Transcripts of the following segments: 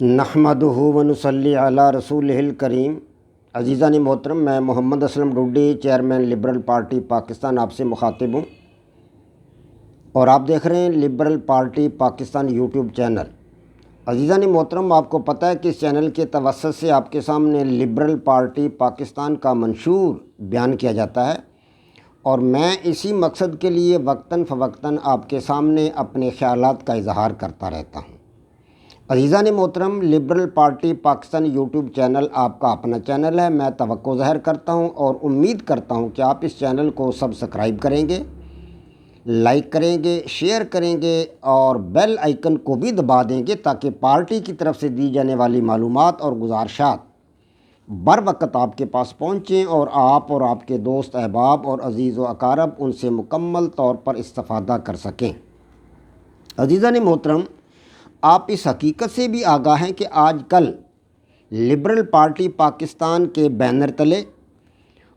نحمدہ ونصلی علی رسولہ الکریم۔ عزیزان محترم، میں Muhammad Aslam Dodi, chairman Liberal Party Pakistan, آپ سے مخاطب ہوں اور آپ دیکھ رہے ہیں Liberal Party Pakistan YouTube channel. عزیزان محترم، آپ کو پتہ ہے کہ اس چینل کے توسط سے آپ کے سامنے لبرل پارٹی پاکستان کا منشور بیان کیا جاتا ہے اور میں اسی مقصد کے لیے وقتاً فوقتاً آپ کے سامنے اپنے خیالات کا اظہار کرتا رہتا ہوں۔ عزیزان محترم، liberal Party Pakistan YouTube channel آپ کا اپنا چینل ہے۔ میں توقع ظاہر کرتا ہوں اور امید کرتا ہوں کہ آپ اس چینل کو سبسکرائب کریں گے، لائک کریں گے، شیئر کریں گے اور بیل آئیکن کو بھی دبا دیں گے تاکہ پارٹی کی طرف سے دی جانے والی معلومات اور گزارشات بر وقت آپ کے پاس پہنچیں اور آپ کے دوست احباب اور عزیز و اقارب ان سے مکمل طور پر استفادہ کر سکیں۔ عزیزان محترم، آپ اس حقیقت سے بھی آگاہ ہیں کہ آج کل لبرل پارٹی پاکستان کے بینر تلے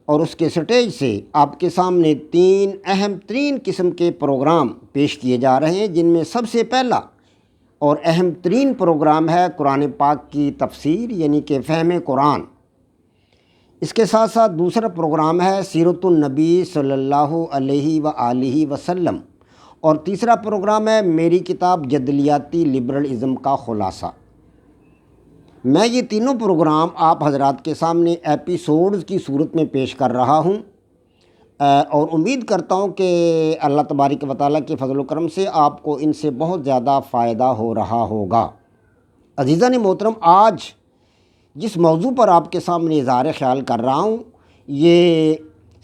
اور اس کے سٹیج سے آپ کے سامنے تین اہم ترین قسم کے پروگرام پیش کیے جا رہے ہیں، جن میں سب سے پہلا اور اہم ترین پروگرام ہے قرآن پاک کی تفسیر، یعنی کہ فہم قرآن۔ اس کے ساتھ ساتھ دوسرا پروگرام ہے سیرت النبی صلی اللہ علیہ وآلہ وسلم اور تیسرا پروگرام ہے میری کتاب جدلیاتی لبرلزم کا خلاصہ۔ میں یہ تینوں پروگرام آپ حضرات کے سامنے ایپیسوڈز کی صورت میں پیش کر رہا ہوں اور امید کرتا ہوں کہ اللہ تبارک و تعالیٰ کے فضل و کرم سے آپ کو ان سے بہت زیادہ فائدہ ہو رہا ہوگا۔ عزیزان محترم، آج جس موضوع پر آپ کے سامنے اظہار خیال کر رہا ہوں، یہ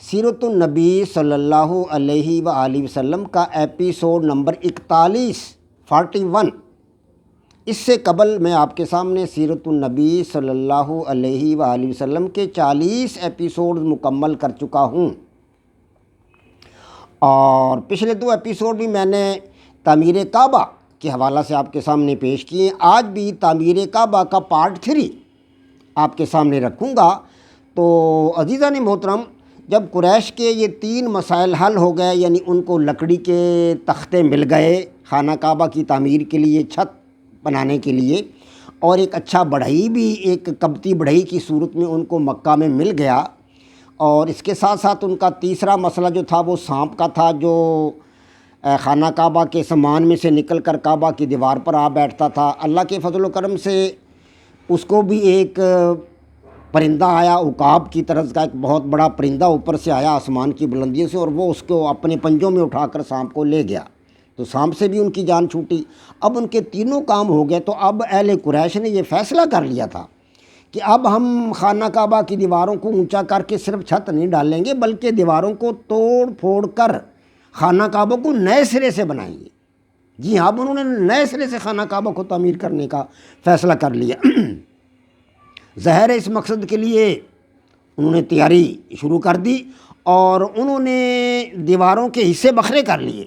سیرت النبی صلی اللہ علیہ وآلہ وسلم کا ایپیسوڈ نمبر 41 اس سے قبل میں آپ کے سامنے سیرت النبی صلی اللہ علیہ وآلہ وسلم کے 40 ایپیسوڈ مکمل کر چکا ہوں اور پچھلے 2 ایپیسوڈ بھی میں نے تعمیر کعبہ کے حوالہ سے آپ کے سامنے پیش کیے۔ آج بھی تعمیر کعبہ کا پارٹ 3 آپ کے سامنے رکھوں گا۔ تو عزیزان محترم، جب قریش کے یہ 3 مسائل حل ہو گئے، یعنی ان کو لکڑی کے تختے مل گئے خانہ کعبہ کی تعمیر کے لیے، چھت بنانے کے لیے، اور ایک اچھا بڑھئی بھی، ایک قبطی بڑھئی کی صورت میں ان کو مکہ میں مل گیا، اور اس کے ساتھ ساتھ ان کا تیسرا مسئلہ جو تھا وہ سانپ کا تھا، جو خانہ کعبہ کے سامان میں سے نکل کر کعبہ کی دیوار پر آ بیٹھتا تھا۔ اللہ کے فضل و کرم سے اس کو بھی ایک پرندہ آیا، عقاب کی طرز کا ایک بہت بڑا پرندہ اوپر سے آیا آسمان کی بلندیوں سے، اور وہ اس کو اپنے پنجوں میں اٹھا کر سانپ کو لے گیا، تو سانپ سے بھی ان کی جان چھوٹی۔ اب ان کے تینوں کام ہو گئے، تو اب اہل قریش نے یہ فیصلہ کر لیا تھا کہ اب ہم خانہ کعبہ کی دیواروں کو اونچا کر کے صرف چھت نہیں ڈالیں گے، بلکہ دیواروں کو توڑ پھوڑ کر خانہ کعبہ کو نئے سرے سے بنائیں گے۔ جی ہاں، اب انہوں نے نئے سرے سے خانہ کعبہ کو تعمیر کرنے کا فیصلہ کر لیا۔ ظاہر ہے اس مقصد کے لیے انہوں نے تیاری شروع کر دی اور انہوں نے دیواروں کے حصے بکھرے کر لیے،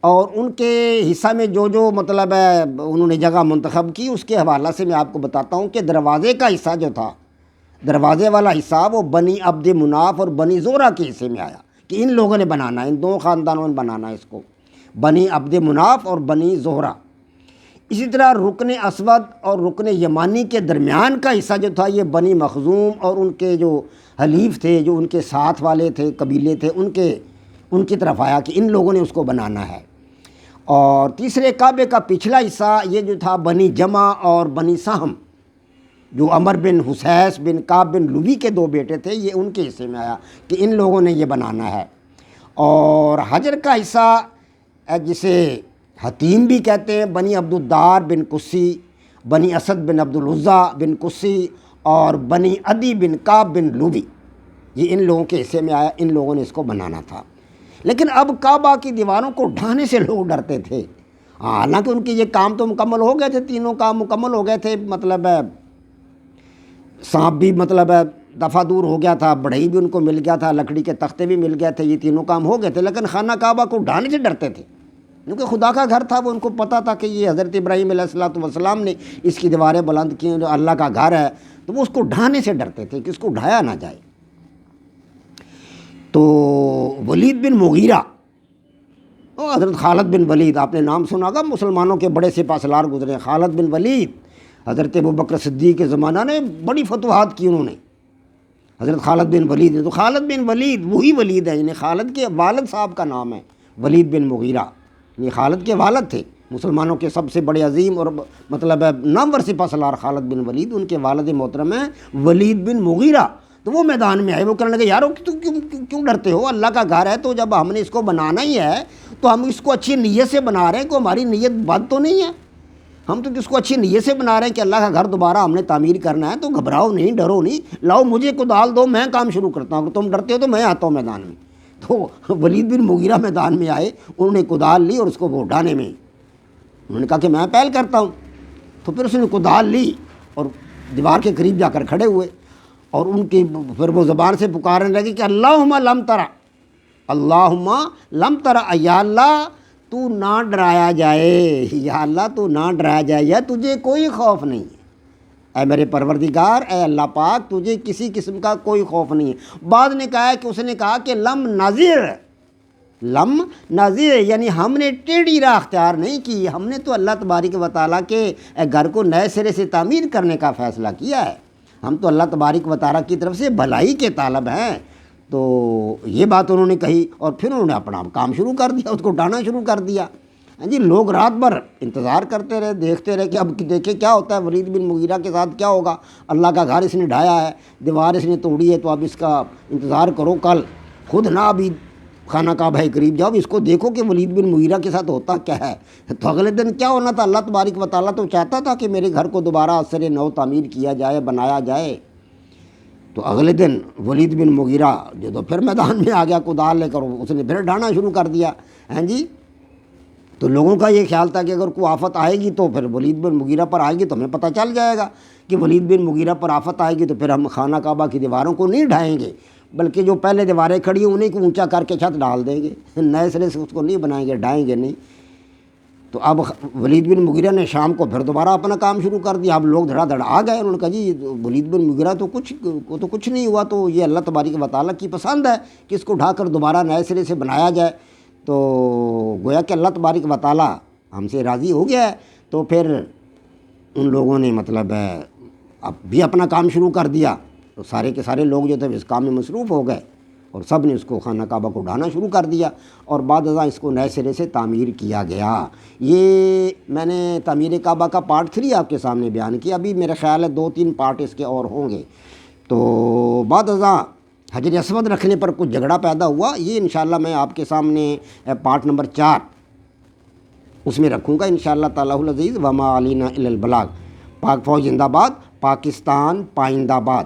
اور ان کے حصہ میں جو مطلب ہے انہوں نے جگہ منتخب کی، اس کے حوالہ سے میں آپ کو بتاتا ہوں کہ دروازے کا حصہ جو تھا، دروازے والا حصہ، وہ بنی عبد مناف اور بنی زہرہ کے حصے میں آیا کہ ان لوگوں نے بنانا ہے، ان 2 خاندانوں نے بنانا ہے اس کو، بنی عبد مناف اور بنی زہرہ۔ اسی طرح رکن اسود اور رکن یمانی کے درمیان کا حصہ جو تھا، یہ بنی مخزوم اور ان کے جو حلیف تھے، جو ان کے ساتھ والے تھے، قبیلے تھے، ان کی طرف آیا کہ ان لوگوں نے اس کو بنانا ہے۔ اور تیسرے کعبے کا پچھلا حصہ یہ جو تھا، بنی جمع اور بنی سہم، جو عمر بن حسیس بن کعب بن لوی کے 2 بیٹے تھے، یہ ان کے حصے میں آیا کہ ان لوگوں نے یہ بنانا ہے۔ اور حجر کا حصہ جسے حتیم بھی کہتے ہیں، بنی عبد الدار بن قسی، بنی اسد بن عبد العزیٰ بن قسی اور بنی عدی بن کعب بن لوی، یہ ان لوگوں کے حصے میں آیا، ان لوگوں نے اس کو بنانا تھا۔ لیکن اب کعبہ کی دیواروں کو ڈھانے سے لوگ ڈرتے تھے، حالانکہ ان کے یہ کام تو مکمل ہو گئے تھے، تینوں کام مکمل ہو گئے تھے، مطلب ہے سانپ بھی مطلب ہے دفعہ دور ہو گیا تھا، بڑھئی بھی ان کو مل گیا تھا، لکڑی کے تختے بھی مل گئے تھے، یہ تینوں کام ہو گئے تھے، لیکن خانہ کعبہ کو ڈھانے سے ڈرتے تھے، کیونکہ خدا کا گھر تھا، وہ ان کو پتہ تھا کہ یہ حضرت ابراہیم علیہ السلام نے اس کی دیواریں بلند کی، جو اللہ کا گھر ہے، تو وہ اس کو ڈھانے سے ڈرتے تھے کہ اس کو ڈھایا نہ جائے۔ تو ولید بن مغیرہ، حضرت خالد بن ولید، آپ نے نام سنا ہوگا، مسلمانوں کے بڑے سپہ سالار گزرے، خالد بن ولید حضرت ابوبکر صدیق کے زمانہ نے بڑی فتوحات کی انہوں نے، حضرت خالد بن ولید، تو خالد بن ولید وہی ولید ہے، یعنی خالد کے والد صاحب کا نام ہے ولید بن مغیرہ، یعنی خالد کے والد تھے مسلمانوں کے سب سے بڑے عظیم اور مطلب نامور سپہ سالار خالد بن ولید، ان کے والد محترم ہیں ولید بن مغیرہ۔ تو وہ میدان میں آئے، وہ کہنے لگے یارو کیوں ڈرتے ہو، اللہ کا گھر ہے، تو جب ہم نے اس کو بنانا ہی ہے تو ہم اس کو اچھی نیت سے بنا رہے ہیں، کہ ہماری نیت بد تو نہیں ہے، ہم تو اس کو اچھی نیت سے بنا رہے ہیں کہ اللہ کا گھر دوبارہ ہم نے تعمیر کرنا ہے، تو گھبراؤ نہیں، ڈرو نہیں، لاؤ مجھے کدال دو، میں کام شروع کرتا ہوں، تم ڈرتے ہو تو میں آتا ہوں میدان میں۔ تو ولید بن مغیرہ میدان میں آئے، انہوں نے کدال لی اور اس کو وہ اٹھانے میں انہوں نے کہا کہ میں پہل کرتا ہوں، تو پھر اس نے کدال لی اور دیوار کے قریب جا کر کھڑے ہوئے، اور ان کی پھر وہ زبان سے پکارنے لگے کہ اللہم لم ترا، اللہم لم ترا، یا اللہ تو نہ ڈرایا جائے، یا اللہ تو نہ ڈرایا جائے، یا تجھے کوئی خوف نہیں ہے، اے میرے پروردگار، اے اللہ پاک تجھے کسی قسم کا کوئی خوف نہیں ہے۔ بعد نے کہا ہے کہ اس نے کہا کہ لم نظیر، یعنی ہم نے ٹیڑھی راہ اختیار نہیں کی، ہم نے تو اللہ تبارک و تعالیٰ کے گھر کو نئے سرے سے تعمیر کرنے کا فیصلہ کیا ہے، ہم تو اللہ تبارک و تعالیٰ کی طرف سے بھلائی کے طالب ہیں۔ تو یہ بات انہوں نے کہی، اور پھر انہوں نے اپنا کام شروع کر دیا، اس کو ڈانا شروع کر دیا۔ ہاں جی، لوگ رات بھر انتظار کرتے رہے، دیکھتے رہے کہ اب دیکھیں کیا ہوتا ہے، ولید بن مغیرہ کے ساتھ کیا ہوگا، اللہ کا گھر اس نے ڈھایا ہے، دیوار اس نے توڑی ہے، تو اب اس کا انتظار کرو، کل خود نہ ابھی خانہ کعبہ کے قریب جاؤ، اس کو دیکھو کہ ولید بن مغیرہ کے ساتھ ہوتا کیا ہے۔ تو اگلے دن کیا ہونا تھا، اللہ تبارک و تعالیٰ تو چاہتا تھا کہ میرے گھر کو دوبارہ سر نو تعمیر کیا جائے، بنایا جائے۔ تو اگلے دن ولید بن مغیرہ جو تو پھر میدان میں آ گیا کدال لے کر، اس نے پھر ڈھانا شروع کر دیا۔ ہیں جی، تو لوگوں کا یہ خیال تھا کہ اگر کوئی آفت آئے گی تو پھر ولید بن مغیرہ پر آئے گی، تو ہمیں پتہ چل جائے گا کہ ولید بن مغیرہ پر آفت آئے گی، تو پھر ہم خانہ کعبہ کی دیواروں کو نہیں ڈھائیں گے، بلکہ جو پہلے دیواریں کھڑی ہیں انہیں کو اونچا کر کے چھت ڈال دیں گے، نئے سرے سے اس کو نہیں بنائیں گے، ڈھائیں گے نہیں۔ تو اب ولید بن مغیرہ نے شام کو پھر دوبارہ اپنا کام شروع کر دیا، اب لوگ دھڑا دھڑ آ گئے، انہوں نے کہا جی ولید بن مغیرہ تو کچھ نہیں ہوا، تو یہ اللہ تبارک و تعالیٰ کی پسند ہے کہ اس کو ڈھا کر دوبارہ نئے سرے سے بنایا جائے، تو گویا کہ اللہ تبارک و تعالیٰ ہم سے راضی ہو گیا ہے۔ تو پھر ان لوگوں نے مطلب اب بھی اپنا کام شروع کر دیا، تو سارے کے سارے لوگ جو تھے اس کام میں مصروف ہو گئے، اور سب نے اس کو خانہ کعبہ کو ڈھانا شروع کر دیا، اور بعد ازاں اس کو نئے سرے سے تعمیر کیا گیا۔ یہ میں نے تعمیر کعبہ کا پارٹ 3 آپ کے سامنے بیان کیا، ابھی میرا خیال ہے 2-3 پارٹ اس کے اور ہوں گے۔ تو بعد ازاں حجر اسود رکھنے پر کچھ جھگڑا پیدا ہوا، یہ انشاءاللہ میں آپ کے سامنے پارٹ نمبر 4 اس میں رکھوں گا انشاءاللہ تعالیٰ العزیز۔ وما علینا الا البلاغ۔ پاک فوج زندہ باد، پاکستان پائندہ باد۔